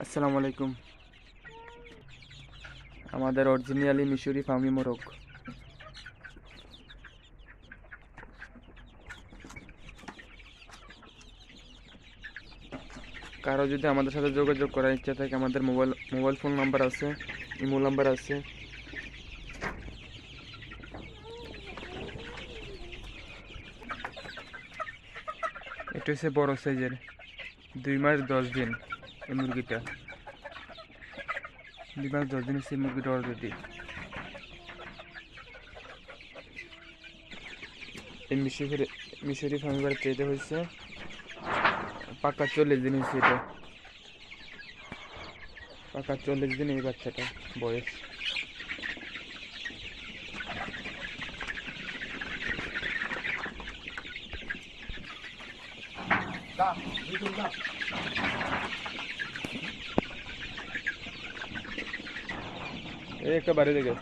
আসসালামু আলাইকুম। আমাদের অরিজিনালি মিশরি ফার্মি মোরগ। কারো যদি আমাদের সাথে যোগাযোগ করার ইচ্ছা থাকে, আমাদের মোবাইল ফোন নাম্বার আছে, ইমো নাম্বার আছে। এটা হচ্ছে বড় সাইজের, 2 মাস 10 দিন এই মুরগিটা। 2 মাস 10 দিন হচ্ছে মুরগিটা অলরেডি। এই মিশরি ফার্মি বাড়িতে এটা হয়েছে পাকা 40 দিন হয়েছে। এটা পাকা 40 দিন এই বাচ্চাটা বয়স। এই একটা বাড়ি থেকে